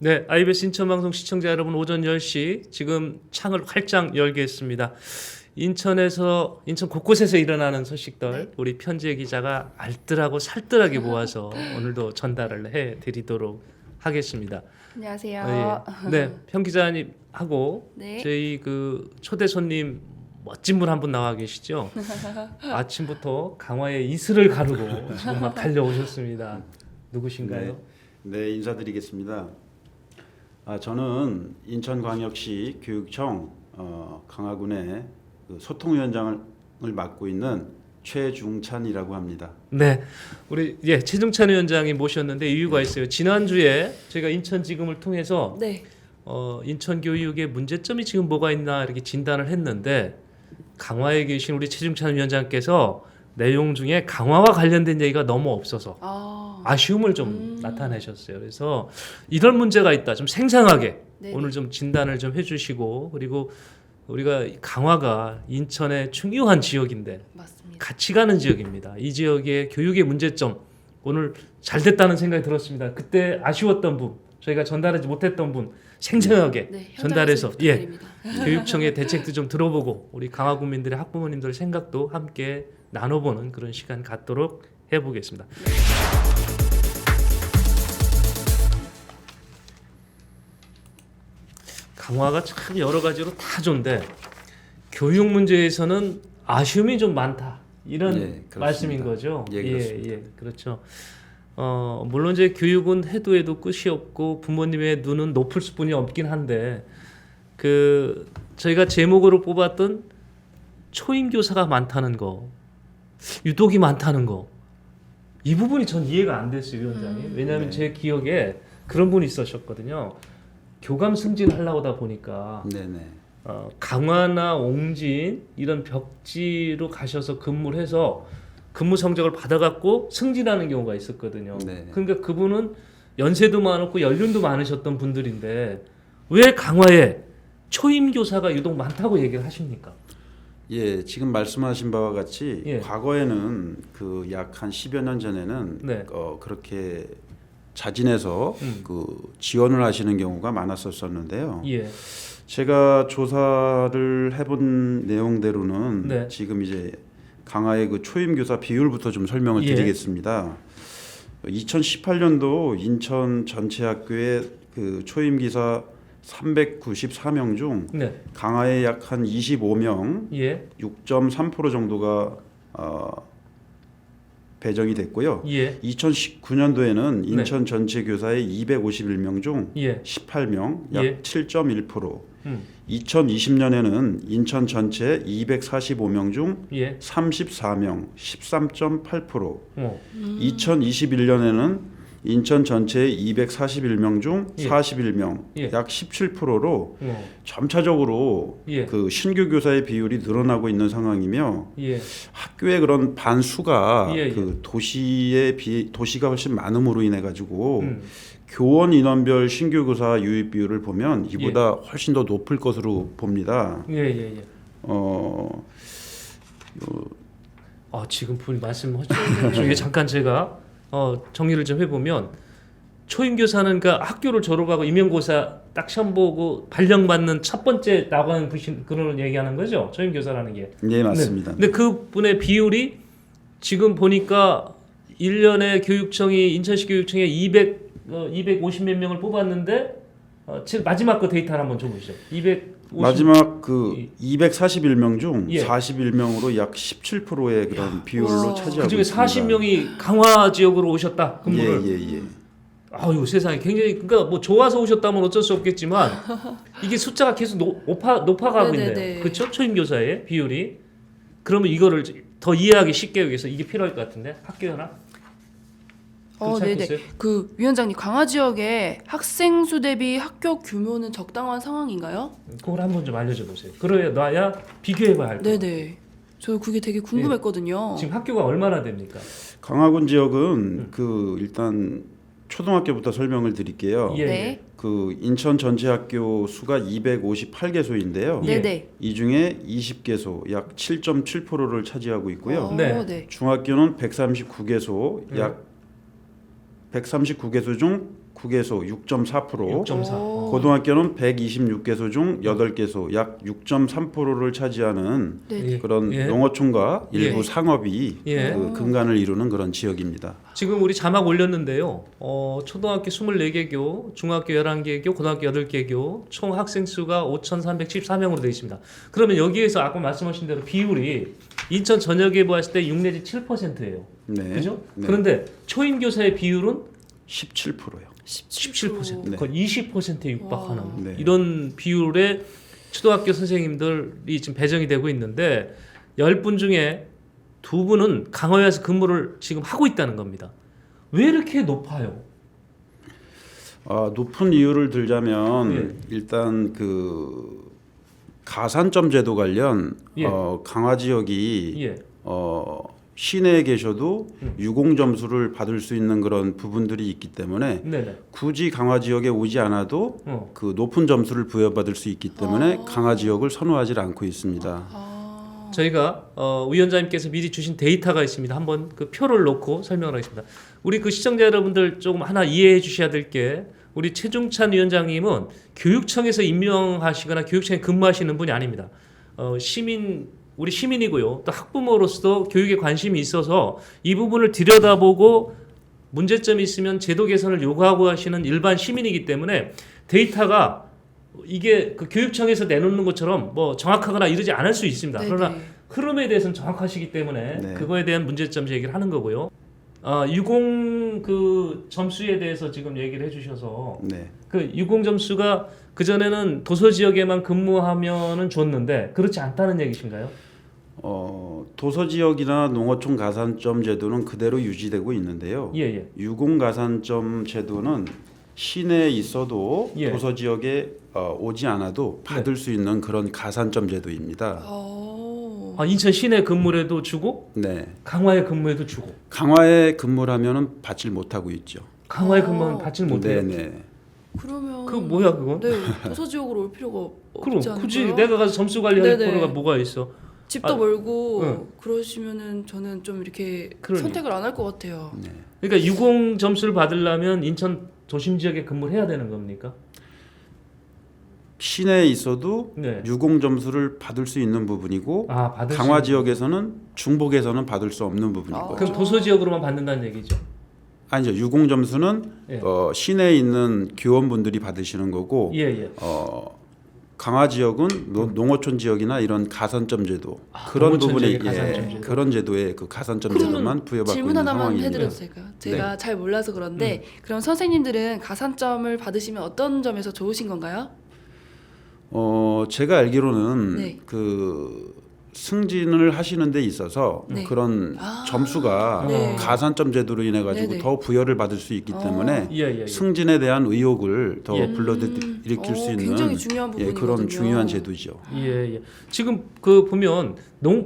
네, IBS 인천방송 시청자 여러분, 오전 10시 지금 창을 활짝 열겠습니다. 인천 곳곳에서 일어나는 소식들 우리 편지의 기자가 알뜰하고 살뜰하게 모아서 오늘도 전달을 해드리도록 하겠습니다. 안녕하세요. 네, 편 기자님하고 네. 저희 그 초대 손님 멋진 분 한 분 나와 계시죠. 아침부터 강화의 이슬을 가르고 지금 막 달려오셨습니다. 누구신가요? 네, 인사드리겠습니다. 저는 인천광역시 교육청 강화군의 그 소통위원장을 맡고 있는 최중찬이라고 합니다. 네, 우리 최중찬 위원장이 모셨는데 이유가 있어요. 지난주에 저희가 인천지금을 통해서 네. 인천 교육의 문제점이 지금 뭐가 있나 이렇게 진단을 했는데 강화에 계신 우리 최중찬 위원장께서 내용 중에 강화와 관련된 얘기가 너무 없어서 아쉬움을 좀 나타내셨어요. 그래서 이런 문제가 있다, 좀 생생하게 네. 오늘 좀 진단을 좀 해주시고, 그리고 우리가 강화가 인천의 중요한 지역인데 맞습니다. 같이 가는 지역입니다. 이 지역의 교육의 문제점 오늘 잘 됐다는 생각이 들었습니다. 그때 아쉬웠던 분, 저희가 전달하지 못했던 분 생생하게 네, 전달해서 부탁드립니다. 교육청의 대책도 좀 들어보고 우리 강화 국민들의 학부모님들의 생각도 함께 나눠보는 그런 시간 갖도록 해보겠습니다. 강화가 참 여러 가지로 다 좋은데 교육 문제에서는 아쉬움이 좀 많다, 이런 그렇습니다. 말씀인 거죠. 그렇습니다. 그렇죠. 물론 이제 교육은 해도 끝이 없고 부모님의 눈은 높을 수뿐이 없긴 한데 그 저희가 제목으로 뽑았던 초임 교사가 많다는 거, 유독이 많다는 거, 이 부분이 전 이해가 안 됐어요, 위원장님. 왜냐하면 네. 제 기억에 그런 분이 있으셨거든요. 교감 승진하려다 보니까 네네. 강화나 옹진 이런 벽지로 가셔서 근무를 해서 근무 성적을 받아갖고 승진하는 경우가 있었거든요. 네. 그러니까 그분은 연세도 많았고 연륜도 많으셨던 분들인데 왜 강화에 초임 교사가 유독 많다고 얘기를 하십니까? 예, 지금 말씀하신 바와 같이 과거에는 그 약 한 10여 년 전에는 네. 그렇게 자진해서 그 지원을 하시는 경우가 많았었는데요. 예. 제가 조사를 해본 내용대로는 네. 지금 이제 강화의 그 초임 교사 비율부터 좀 설명을 드리겠습니다. 2018년도 인천 전체 학교의 그 초임 기사 394명 중 네. 강화의 약 한 25명, 6.3% 정도가 배정이 됐고요. 2019년도에는 인천 전체 교사의 251명 중 18명, 약 7.1%. 2020년에는 인천 전체 245명 중 34명, 13.8%. 2021년에는 인천 전체 241명 중 41명, 약 17%로 점차적으로 그 신규 교사의 비율이 늘어나고 있는 상황이며 학교의 그런 반수가 그 도시가 훨씬 많음으로 인해 가지고 교원 인원별 신규 교사 유입 비율을 보면 이보다 훨씬 더 높을 것으로 봅니다. 지금 분이 말씀하신 중에 잠깐 제가 정리를 좀 해보면 초임 교사는 그러니까 학교를 졸업하고 임용고사 딱 시험 보고 발령받는 첫 번째 나가는 그런 얘기하는 거죠, 초임 교사라는 게. 네, 맞습니다. 근데 그분의 비율이 지금 보니까 1년에 교육청이 인천시 교육청에 250몇 명을 뽑았는데 마지막 그 데이터를 한번 줘보시죠. 마지막 그 241명 중 41명으로 약 17%의 그런 비율로 차지하고 그중에 있습니다. 40명이 강화 지역으로 오셨다, 근무를. 아유, 세상에, 굉장히, 그러니까 뭐 좋아서 오셨다면 어쩔 수 없겠지만 이게 숫자가 계속 높아가고 있네요. 그렇죠? 초임 교사의 비율이. 그러면 이거를 더 이해하기 쉽게 하기 위해서 이게 필요할 것 같은데, 학교 현황? 네네. 그 위원장님, 강화 지역의 학생 수 대비 학교 규모는 적당한 상황인가요? 그걸 한번 좀 알려줘 보세요. 그래야 비교해봐야 할 거예요. 네네. 저 그게 되게 궁금했거든요. 지금 학교가 얼마나 됩니까? 강화군 지역은 그 일단 초등학교부터 설명을 드릴게요. 그 인천 전체 학교 수가 258개소인데요. 이 중에 20개소, 약 7.7%를 차지하고 있고요. 중학교는 139개소, 약 139개소 중 9개소 6.4%, 6.4. 고등학교는 126개소 중 8개소 약 6.3%를 차지하는 네. 그런 예. 농어촌과 일부 예. 상업이 예. 그 근간을 이루는 그런 지역입니다. 지금 우리 자막 올렸는데요. 초등학교 24개교, 중학교 11개교, 고등학교 8개교, 총 학생 수가 5,314명으로 되어 있습니다. 그러면 여기에서 아까 말씀하신 대로 비율이 인천 전역에 보았을 때 6 내지 7%예요. 네. 그죠? 네. 그런데 초임 교사의 비율은 17%요. 17%, 네. 거의 20%에 육박하는 와. 네. 이런 비율의 초등학교 선생님들이 지금 배정이 되고 있는데 10분 중에 2분은 강화에서 근무를 지금 하고 있다는 겁니다. 왜 이렇게 높아요? 높은 이유를 들자면 예. 일단 그 가산점 제도 관련 예. 강화 지역이 예. 시내에 계셔도 유공 점수를 받을 수 있는 그런 부분들이 있기 때문에 네네. 굳이 강화 지역에 오지 않아도 어. 그 높은 점수를 부여받을 수 있기 때문에 아. 강화 지역을 선호하지 않고 있습니다. 아. 저희가 위원장님께서 미리 주신 데이터가 있습니다. 한번 그 표를 놓고 설명을 하겠습니다. 우리 그 시청자 여러분들 조금 하나 이해해 주셔야 될 게 우리 최중찬 위원장님은 교육청에서 임명하시거나 교육청에 근무하시는 분이 아닙니다. 우리 시민이고요. 또 학부모로서도 교육에 관심이 있어서 이 부분을 들여다보고 문제점이 있으면 제도 개선을 요구하고 하시는 일반 시민이기 때문에 데이터가 이게 그 교육청에서 내놓는 것처럼 뭐 정확하거나 이러지 않을 수 있습니다. 네네. 그러나 흐름에 대해서는 정확하시기 때문에 네. 그거에 대한 문제점 제기를 하는 거고요. 유공 그 점수에 대해서 지금 얘기를 해주셔서 네. 그 유공 점수가 그 전에는 도서 지역에만 근무하면은 줬는데 그렇지 않다는 얘기신가요? 도서 지역이나 농어촌 가산점 제도는 그대로 유지되고 있는데요. 예. 유공 가산점 제도는 시내에 있어도 예. 도서 지역에 오지 않아도 받을 수 있는 그런 가산점 제도입니다. 인천 시내 근무에도 주고 네. 강화에 근무에도 주고 강화에 근무를 하면은 받질 못하고 있죠. 강화에 근무는 받질 못해요. 네네. 그러면 그 뭐야 그건? 네, 도서 지역으로 올 필요가 그럼 없지 않을까요? 굳이 내가 가서 점수 관리할 네네. 필요가 뭐가 있어? 집도 아, 멀고 응. 그러시면은 저는 좀 이렇게 그러니. 선택을 안 할 것 같아요. 네. 그러니까 유공 점수를 받으려면 인천 도심 지역에 근무를 해야 되는 겁니까? 시내에 있어도 네. 유공 점수를 받을 수 있는 부분이고 받을 강화 수 지역에서는 중복에서는 받을 수 없는 부분인 아. 거죠. 그럼 도서 지역으로만 받는다는 얘기죠. 아니죠. 유공 점수는 예. 시내에 있는 교원분들이 받으시는 거고 예. 강화 지역은 농어촌 지역이나 이런 가산점 제도 그런 농어촌 부분에 지역의 가산점 제도. 그런 제도에 그 가산점 그러면 제도만 부여받고 질문 있는 하나만 상황입니다. 해드려도 될까요? 제가 잘 몰라서 그런데 그럼 선생님들은 가산점을 받으시면 어떤 점에서 좋으신 건가요? 제가 알기로는 네. 그 승진을 하시는 데 있어서 네. 그런 아, 점수가 네. 가산점 제도로 인해 가지고 네네. 더 부여를 받을 수 있기 때문에 예. 승진에 대한 의욕을 더 예. 불러일으킬 수 있는 굉장히 중요한 부분이거든요. 그런 중요한 제도죠. 예. 지금 그 보면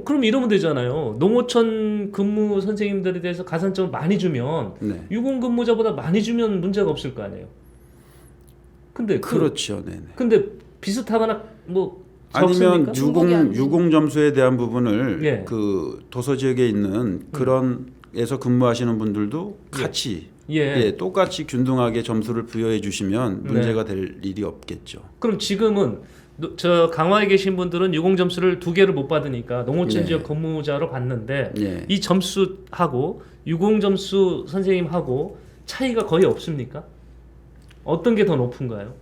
그럼 이러면 되잖아요. 농어촌 근무 선생님들에 대해서 가산점을 많이 주면 네. 유공 근무자보다 많이 주면 문제가 없을 거 아니에요. 근데 그렇죠. 네네. 근데 비슷하거나 뭐 아니면 중복이 안 되는. 유공 점수에 대한 부분을 예. 그 도서 지역에 있는 그런 에서 근무하시는 분들도 같이 똑같이 균등하게 점수를 부여해 주시면 네. 문제가 될 일이 없겠죠. 그럼 지금은 저 강화에 계신 분들은 유공 점수를 2개를 못 받으니까 농어촌 네. 지역 근무자로 받는데 예. 이 점수하고 유공 점수 선생님하고 차이가 거의 없습니까? 어떤 게 더 높은가요?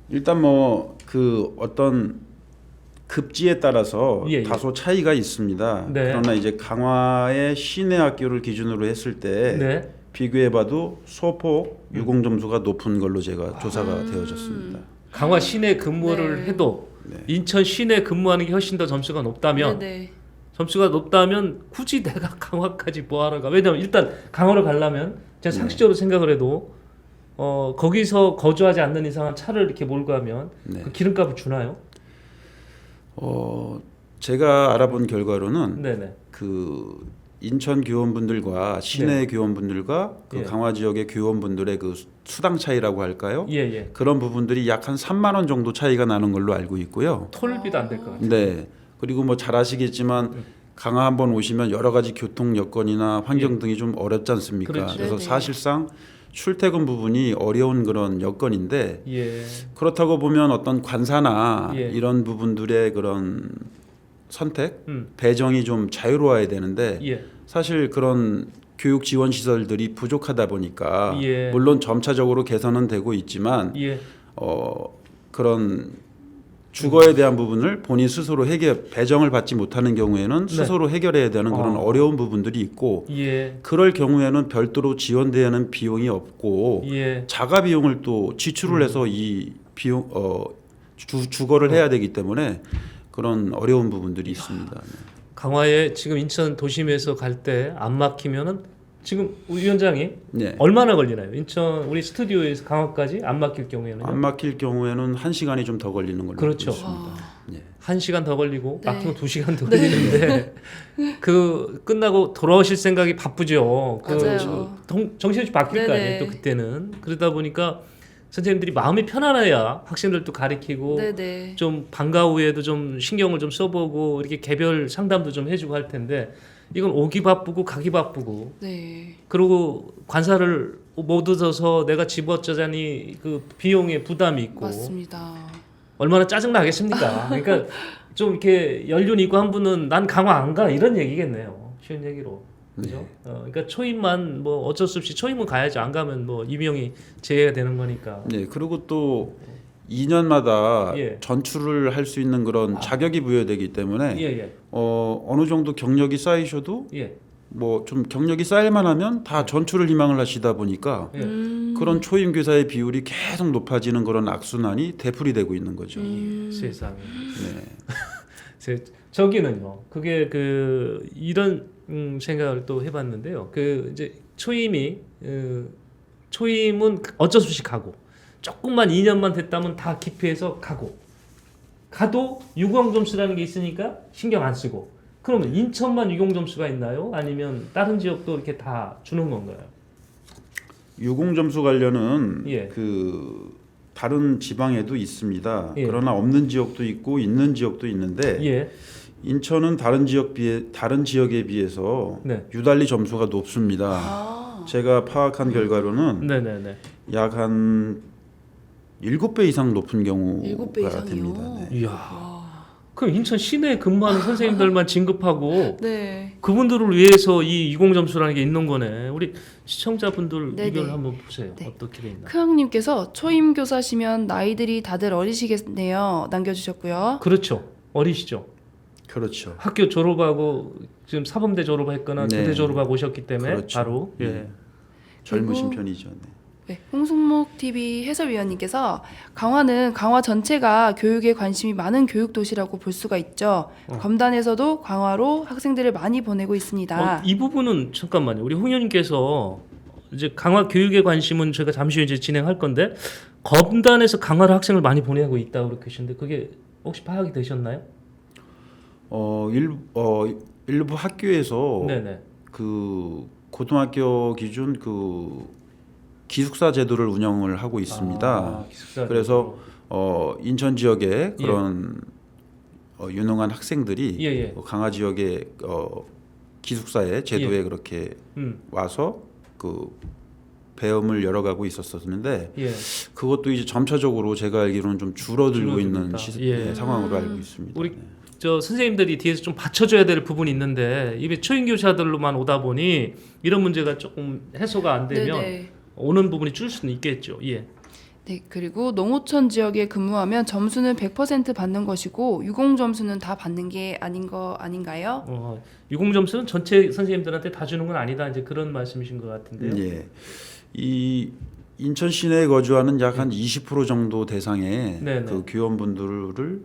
일단 뭐 그 어떤 급지에 따라서 예. 다소 차이가 있습니다. 네. 그러나 이제 강화의 시내 학교를 기준으로 했을 때 네. 비교해봐도 소폭 유공 점수가 높은 걸로 제가 조사가 되어졌습니다. 강화 시내 근무를 네. 해도 네. 인천 시내 근무하는 게 훨씬 더 점수가 높다면 네네. 점수가 높다면 굳이 내가 강화까지 뭐하러 가? 왜냐면 일단 강화를 가려면 제가 상식적으로 생각을 해도 거기서 거주하지 않는 이상은 차를 이렇게 몰고 가면 네. 그 기름값을 주나요? 제가 알아본 결과로는 네네. 그 인천 교원분들과 시내 교원분들과 그 예. 강화 지역의 교원분들의 그 수당 차이라고 할까요? 예. 그런 부분들이 약 한 3만 원 정도 차이가 나는 걸로 알고 있고요. 톨비도 안 될 것 같아요. 네. 그리고 뭐 잘 아시겠지만 강화 한번 오시면 여러 가지 교통 여건이나 환경 등이 좀 어렵지 않습니까? 그렇죠. 그래서 네네. 사실상 출퇴근 부분이 어려운 그런 여건인데 예. 그렇다고 보면 어떤 관사나 예. 이런 부분들의 그런 선택, 배정이 좀 자유로워야 되는데 예. 사실 그런 교육 지원 시설들이 부족하다 보니까 예. 물론 점차적으로 개선은 되고 있지만 예. 그런 주거에 대한 부분을 본인 스스로 배정을 받지 못하는 경우에는 네. 스스로 해결해야 되는 그런 어려운 부분들이 있고 예. 그럴 경우에는 별도로 지원돼야 하는 비용이 없고 예. 자가 비용을 또 지출을 해서 이 비용 주거를 해야 되기 때문에 그런 어려운 부분들이 있습니다. 네. 강화에 지금 인천 도심에서 갈 때 안 막히면은 지금 위원장이 네. 얼마나 걸리나요? 인천 우리 스튜디오에서 강화까지 안 막힐 경우에는요? 안 막힐 경우에는 1시간이 좀 더 걸리는 걸로 그렇죠. 알고 있습니다. 네. 1시간 더 걸리고 네. 막히면 2시간 더 걸리는데 그 끝나고 돌아오실 생각이 바쁘죠. 맞아요. 정신이 바뀔 거 아니에요. 네네. 또 그때는 그러다 보니까 선생님들이 마음이 편안해야 학생들도 가르치고 네네. 좀 방과 후에도 좀 신경을 좀 써보고 이렇게 개별 상담도 좀 해주고 할 텐데 이건 오기 바쁘고 가기 바쁘고 네. 그리고 관사를 못 얻어서 내가 집어짜자니 그 비용에 부담이 있고 맞습니다. 얼마나 짜증 나겠습니까? 그러니까 좀 이렇게 연륜 있고 한 분은 난 강화 안 가 이런 얘기겠네요. 쉬운 얘기로. 그죠? 네. 그러니까 초임만 뭐 어쩔 수 없이 초임은 가야죠. 안 가면 뭐 임용이 제외가 되는 거니까. 네, 그리고 또 2년마다 예. 전출을 할 수 있는 그런 자격이 부여되기 때문에 예. 어느 정도 경력이 쌓이셔도 예. 뭐 좀 경력이 쌓일만 하면 다 전출을 희망을 하시다 보니까 예. 그런 초임 교사의 비율이 계속 높아지는 그런 악순환이 되풀이되고 있는 거죠. 세상에. 네. 저기는요. 그게 그 이런 생각을 또 해봤는데요. 그 이제 초임은 어쩔 수 없이 가고 조금만 2년만 됐다면 다 기피해서 가도 유공 점수라는 게 있으니까 신경 안 쓰고. 그러면 인천만 유공 점수가 있나요? 아니면 다른 지역도 이렇게 다 주는 건가요? 유공 점수 관련은 예. 그 다른 지방에도 있습니다. 예. 그러나 없는 지역도 있고 있는 지역도 있는데 예. 인천은 다른 지역에 비해서 네. 유달리 점수가 높습니다. 아. 제가 파악한 결과로는 네네네. 약 한 7배 이상 높은 경우가 7배 이상이요? 됩니다. 네. 이야. 와. 그럼 인천 시내에 근무하는 선생님들만 진급하고 네. 그분들을 위해서 이 유공 점수라는 게 있는 거네. 우리 시청자분들 네네. 의견을 한번 보세요. 네. 어떻게 돼 있나? 크학님께서 초임 교사시면 나이들이 다들 어리시겠네요. 남겨주셨고요. 그렇죠. 어리시죠. 그렇죠. 학교 졸업하고 지금 사범대 졸업했거나 네. 교대 졸업하고 오셨기 때문에 그렇죠. 바로 예. 네. 젊으신 그리고- 편이죠. 네. 네, 홍승목 TV 해설위원님께서 강화는 강화 전체가 교육에 관심이 많은 교육 도시라고 볼 수가 있죠. 검단에서도 강화로 학생들을 많이 보내고 있습니다. 이 부분은 잠깐만요. 우리 홍 의원님께서 이제 강화 교육에 관심은 저희가 잠시 후에 이제 진행할 건데 검단에서 강화로 학생을 많이 보내고 있다고 그렇게 하시는데 그게 혹시 파악이 되셨나요? 일부 학교에서 네네. 그 고등학교 기준 기숙사 제도를 운영을 하고 있습니다. 기숙사 그래서 인천 지역에 그런 유능한 학생들이 예. 강화 지역의 기숙사의 제도에 예. 그렇게 음. 와서 그 배움을 열어가고 있었었는데 예. 그것도 이제 점차적으로 제가 알기로는 좀 줄어들고 있는 있다. 예. 상황으로 알고 있습니다. 우리 네. 저 선생님들이 뒤에서 좀 받쳐줘야 될 부분이 있는데 이게 초임 교사들로만 오다 보니 이런 문제가 조금 해소가 안 되면 네네. 오는 부분이 줄 수는 있겠죠. 예. 네, 그리고 농어촌 지역에 근무하면 점수는 100% 받는 것이고 유공 점수는 다 받는 게 아닌가요? 유공 점수는 전체 선생님들한테 다 주는 건 아니다. 이제 그런 말씀이신 것 같은데요. 예. 이 인천 시내에 거주하는 약 한 20% 정도 대상의 네네. 그 교원분들을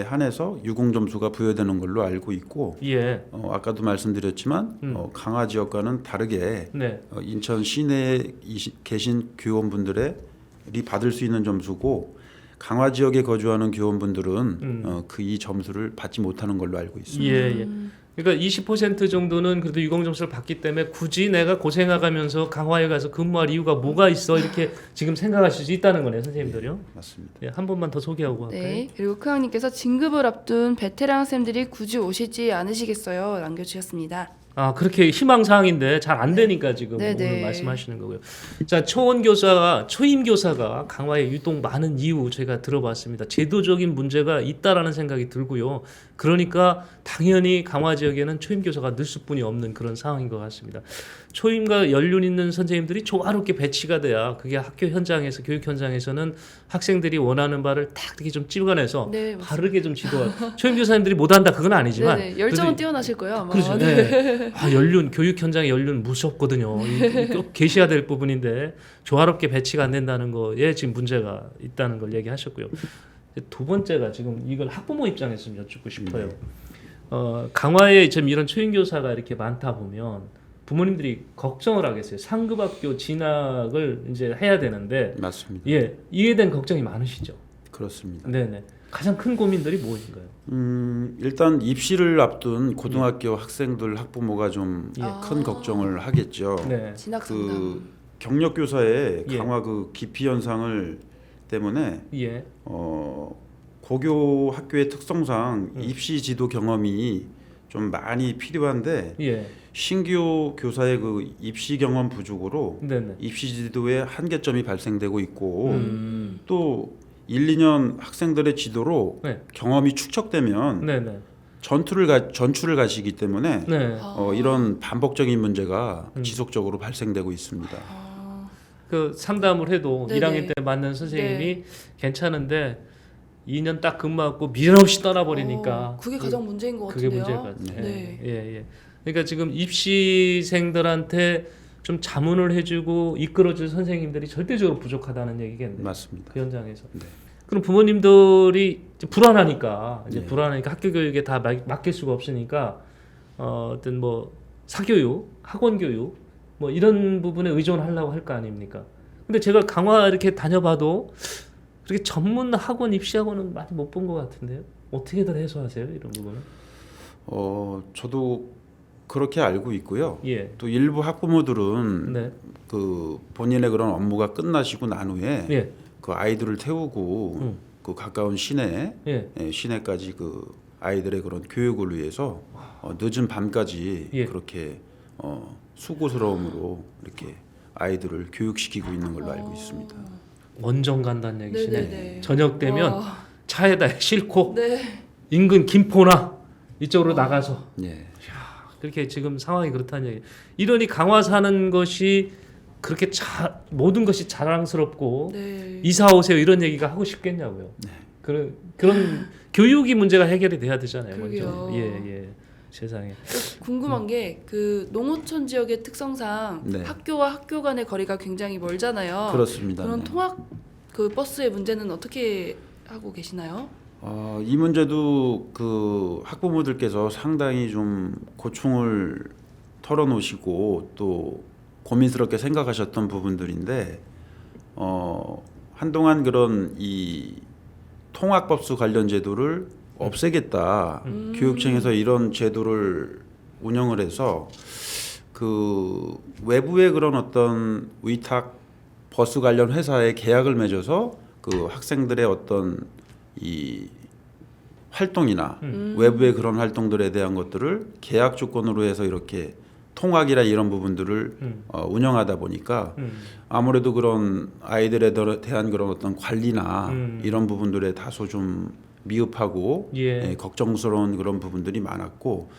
한해서 유공 점수가 부여되는 걸로 알고 있고 예. 아까도 말씀드렸지만 강화 지역과는 다르게 네. 인천 시내에 계신 교원분들이 받을 수 있는 점수고 강화 지역에 거주하는 교원분들은 이 점수를 받지 못하는 걸로 알고 있습니다. 예. 그러니까 20% 정도는 그래도 유공 점수를 받기 때문에 굳이 내가 고생해가면서 강화에 가서 근무할 이유가 뭐가 있어 이렇게 지금 생각하실 수 있다는 거네요, 선생님들요. 맞습니다. 예, 한 번만 더 소개하고 할까요? 네, 그리고 크학님께서 진급을 앞둔 베테랑 쌤들이 굳이 오시지 않으시겠어요? 남겨주셨습니다. 그렇게 희망 사항인데 잘 안 되니까 지금 네, 오늘 네. 말씀하시는 거고요. 자, 초임 교사가 강화에 유독 많은 이유 저희가 들어봤습니다. 제도적인 문제가 있다라는 생각이 들고요. 그러니까 당연히 강화 지역에는 초임 교사가 늘 수뿐이 없는 그런 상황인 것 같습니다. 초임과 연륜 있는 선생님들이 조화롭게 배치가 돼야 그게 학교 현장에서 교육 현장에서는 학생들이 원하는 바를 딱 이렇게 좀 찍어내서 네, 맞습니다. 바르게 좀 지도할. 초임 교사님들이 못한다 그건 아니지만 네네. 열정은 그래도 뛰어나실 거예요. 아마. 그렇죠. 네. 연륜 교육 현장의 연륜 무섭거든요. 꼭 계셔야 될 부분인데 조화롭게 배치가 안 된다는 거에 지금 문제가 있다는 걸 얘기하셨고요. 두 번째가 지금 이걸 학부모 입장에서 좀 여쭙고 싶어요. 강화에 지금 이런 초임 교사가 이렇게 많다 보면 부모님들이 걱정을 하겠어요. 상급 학교 진학을 이제 해야 되는데, 맞습니다. 예, 이에 대한 걱정이 많으시죠. 그렇습니다. 네네. 가장 큰 고민들이 무엇인가요? 일단 입시를 앞둔 고등학교 학생들 학부모가 좀 큰 걱정을 하겠죠. 네. 진학 상담. 그 경력 교사의 예. 강화 그 기피 현상을 때문에 예. 고교 학교의 특성상 입시 지도 경험이 좀 많이 필요한데 예. 신규 교사의 그 입시 경험 부족으로 네네. 입시 지도에 한계점이 발생되고 있고 음. 또 1, 2년 학생들의 지도로 네. 경험이 축적되면 네네. 전출을 가시기 때문에 네. 이런 반복적인 문제가 음. 지속적으로 발생되고 있습니다. 그 상담을 해도 네네. 1학년 때 맞는 선생님이 괜찮은데 2년 딱 근무하고 미련 없이 떠나버리니까 그게 가장 문제인 것 그게 같은데요. 문제일 것 같아요. 네. 예, 예. 그러니까 지금 입시생들한테 좀 자문을 해주고 이끌어줄 선생님들이 절대적으로 부족하다는 얘기겠네요. 맞습니다. 그 현장에서. 네. 그럼 부모님들이 이제 불안하니까 네. 불안하니까 학교 교육에 다 맡길 수가 없으니까 어떤 뭐 사교육, 학원 교육 뭐 이런 부분에 의존하려고 할 거 아닙니까? 근데 제가 강화 이렇게 다녀봐도 그렇게 전문 학원 입시학원은 많이 못 본 것 같은데요. 어떻게들 해소하세요 이런 부분은? 저도 그렇게 알고 있고요. 예. 또 일부 학부모들은 네. 그 본인의 그런 업무가 끝나시고 난 후에 예. 그 아이들을 태우고 그 가까운 시내, 예. 시내까지 그 아이들의 그런 교육을 위해서 늦은 밤까지 예. 그렇게 수고스러움으로 이렇게 아이들을 교육시키고 있는 걸로 알고 있습니다. 원정 간다는 얘기시네. 네네네. 저녁 되면 와. 차에다 싣고 네. 인근 김포나 이쪽으로 나가서 예. 그렇게 지금 상황이 그렇다는 얘기. 이러니 강화 사는 것이 그렇게 모든 것이 자랑스럽고 네. 이사 오세요 이런 얘기가 하고 싶겠냐고요. 네. 그런 교육이 문제가 해결이 돼야 되잖아요. 그러게요. 먼저. 예. 세상에. 궁금한 게 그 농어촌 지역의 특성상 네. 학교와 학교 간의 거리가 굉장히 멀잖아요. 그렇습니다. 그런 네. 통학 그 버스의 문제는 어떻게 하고 계시나요? 이 문제도 그 학부모들께서 상당히 좀 고충을 털어놓으시고 또 고민스럽게 생각하셨던 부분들인데 한동안 그런 이 통학버스 관련 제도를 없애겠다. 교육청에서 이런 제도를 운영을 해서 그 외부의 그런 어떤 위탁 버스 관련 회사에 계약을 맺어서 그 학생들의 어떤 이 활동이나 외부의 그런 활동들에 대한 것들을 계약 조건으로 해서 이렇게 통학이라 이런 부분들을 운영하다 보니까 아무래도 그런 아이들에 대한 그런 어떤 관리나 이런 부분들에 다소 좀 미흡하고 걱정스러운 그런 부분들이 많았고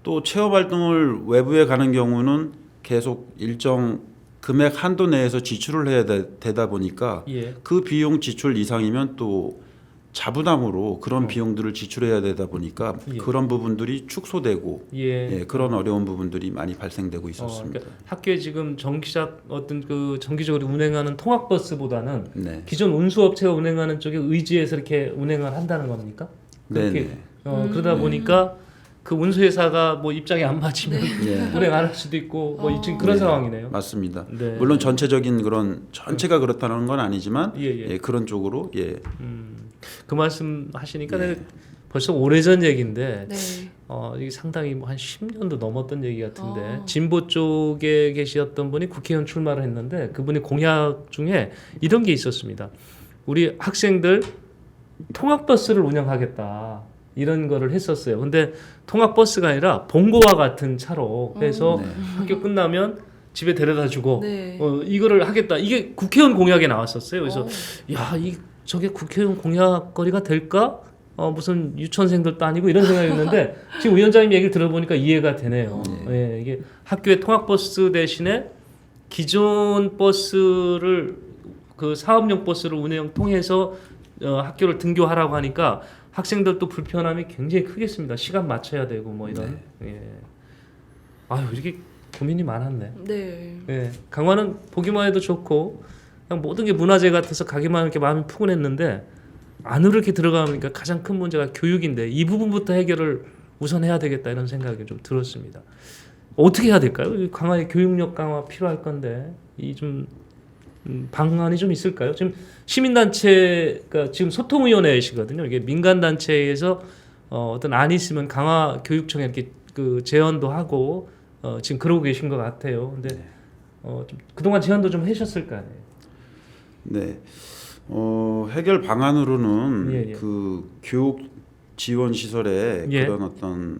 또 체험 활동을 외부에 가는 경우는 계속 일정 금액 한도 내에서 지출을 해야 되다 보니까 그 비용 지출 이상이면 또 자부담으로 그런 비용들을 지출해야 되다 보니까 그런 부분들이 축소되고 그런 어려운 부분들이 많이 발생되고 있었습니다. 그러니까 학교에 지금 정기적으로 운행하는 통학버스보다는 네. 기존 운수업체가 운행하는 쪽에 의지해서 이렇게 운행을 한다는 겁니까? 그렇게 그러다 보니까 그 운수회사가 뭐 입장이 안 맞으면 운행 안 할 수도 있고 뭐 지금 그런 상황이네요. 맞습니다. 네. 물론 전체적인 그런 전체가 그렇다는 건 아니지만 그런 쪽으로 그 말씀 하시니까 내가 벌써 오래전 얘기인데 네. 이게 상당히 뭐 한 10년도 넘었던 얘기 같은데 진보 쪽에 계셨던 분이 국회의원 출마를 했는데 그분이 공약 중에 이런 게 있었습니다. 우리 학생들 통학버스를 운영하겠다. 이런 거를 했었어요. 근데 통학버스가 아니라 본고와 같은 차로 해서 학교 끝나면 집에 데려다 주고 네. 이거를 하겠다. 이게 국회의원 공약에 나왔었어요. 그래서 저게 국회의원 공약거리가 될까? 무슨 유치원생들도 아니고 이런 생각이었는데 지금 위원장님 얘기를 들어보니까 이해가 되네요. 예, 이게 학교의 통학버스 대신에 기존 버스를 그 사업용 버스를 통해서 학교를 등교하라고 하니까 학생들도 불편함이 굉장히 크겠습니다. 시간 맞춰야 되고 뭐 이런. 예. 아유 이렇게 고민이 많았네. 네. 예. 강화는 보기만 해도 좋고 그냥 모든 게 문화재 같아서 가기만 이렇게 마음이 푸근했는데 안으로 이렇게 들어가니까 가장 큰 문제가 교육인데 이 부분부터 해결을 우선 해야 되겠다 이런 생각이 좀 들었습니다. 어떻게 해야 될까요? 강화의 교육력 강화 필요할 건데 이 좀 방안이 좀 있을까요? 지금 시민단체가 지금 소통위원회이시거든요. 이게 민간단체에서 어떤 안이 있으면 강화 교육청에 이렇게 그 제언도 하고 지금 그러고 계신 것 같아요. 근데 좀 그동안 제언도 좀 하셨을 거 아니에요. 네. 해결 방안으로는 예. 그 교육 지원 시설에 예. 그런 어떤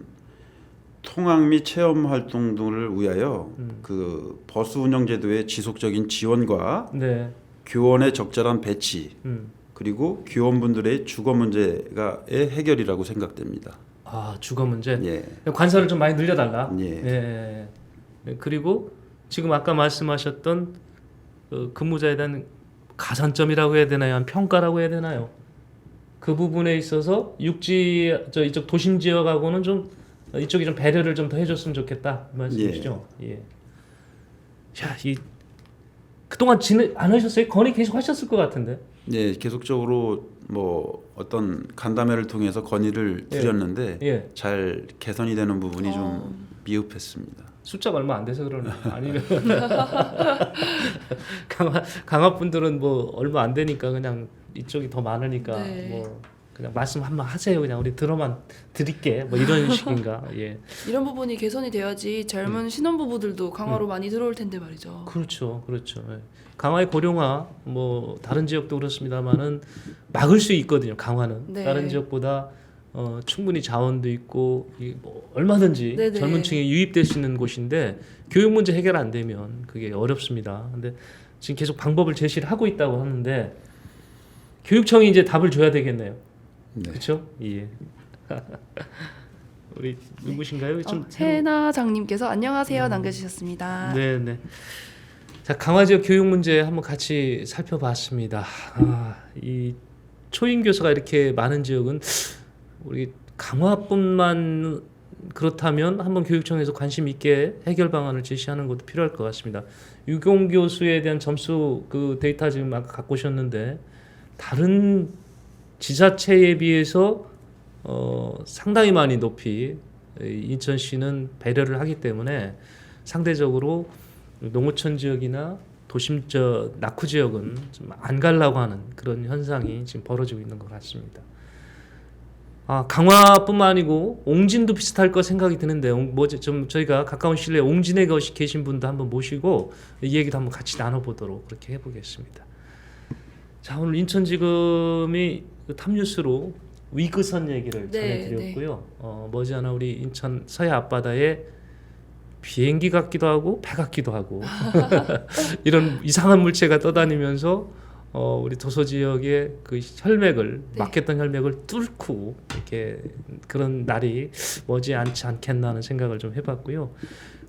통학 및 체험 활동 등을 위하여 그 버스 운영 제도의 지속적인 지원과 네. 교원의 적절한 배치 그리고 교원분들의 주거 문제가의 해결이라고 생각됩니다. 아 주거 문제. 예. 관사를 좀 많이 늘려달라. 예. 예. 네, 그리고 지금 아까 말씀하셨던 근무자에 대한 가산점이라고 해야 되나요? 평가라고 해야 되나요? 그 부분에 있어서 이쪽 도심 지역하고는 좀 이쪽이 좀 배려를 좀 더 해줬으면 좋겠다 말씀이시죠? 예. 야, 그동안 안 하셨어요? 건의 계속 하셨을 것 같은데. 네, 계속적으로 뭐 어떤 간담회를 통해서 건의를 드렸는데 예. 잘 개선이 되는 부분이 좀 미흡했습니다. 숫자가 얼마 안 돼서 그러나 아니면 강화 분들은 뭐 얼마 안 되니까 그냥 이쪽이 더 많으니까 네. 뭐 그냥 말씀 한번 하세요. 그냥 우리 들어만 드릴게. 뭐 이런 식인가. 예. 이런 부분이 개선이 돼야지 젊은 신혼부부들도 강화로 많이 들어올 텐데 말이죠. 그렇죠. 예. 강화의 고령화 뭐 다른 지역도 그렇습니다만은 막을 수 있거든요. 강화는 네. 다른 지역보다 충분히 자원도 있고 뭐 얼마든지 네네. 젊은 층이 유입될 수 있는 곳인데 교육 문제 해결 안 되면 그게 어렵습니다. 근데 지금 계속 방법을 제시를 하고 있다고 하는데 교육청이 이제 답을 줘야 되겠네요. 네. 그렇죠? 예. 우리 누구신가요? 좀 해나장님께서 안녕하세요 남겨주셨습니다. 네. 자, 강화 지역 교육 문제 한번 같이 살펴봤습니다. 이 초임 교사가 이렇게 많은 지역은 우리 강화뿐만 그렇다면 한번 교육청에서 관심 있게 해결 방안을 제시하는 것도 필요할 것 같습니다. 유공 교수에 대한 점수 그 데이터 지금 아까 갖고 오셨는데 다른 지자체에 비해서 상당히 많이 높이 인천시는 배려를 하기 때문에 상대적으로 농어촌 지역이나 도심 낙후 지역은 좀 안 가려고 하는 그런 현상이 지금 벌어지고 있는 것 같습니다. 강화뿐만 아니고 옹진도 비슷할 거 생각이 드는데 좀 저희가 가까운 시일에 옹진에 계신 분도 한번 모시고 이 얘기도 한번 같이 나눠보도록 그렇게 해보겠습니다. 자, 오늘 인천지검이 탑뉴스로 위그선 얘기를 전해드렸고요. 머지않아 우리 인천 서해 앞바다에 비행기 같기도 하고 배 같기도 하고 이런 이상한 물체가 떠다니면서 우리 도서 지역의 그 혈맥을 막혔던 혈맥을 뚫고 이렇게 그런 날이 머지않지 않겠나 하는 생각을 좀 해봤고요.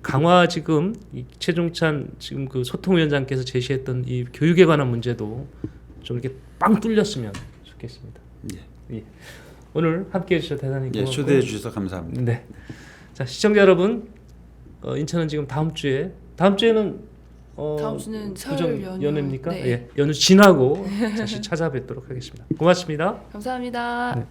강화 지금 최종찬 지금 그 소통위원장께서 제시했던 이 교육에 관한 문제도 좀 이렇게 빵 뚫렸으면 좋겠습니다. 예. 오늘 함께해 주셔서 대단히 고맙고요. 초대해 주셔서 감사합니다. 네. 자, 시청자 여러분, 인천은 지금 다음 주에는 다음 주는 설 연휴입니까? 네. 예, 연휴 지나고 다시 찾아뵙도록 하겠습니다. 고맙습니다. 감사합니다. 네.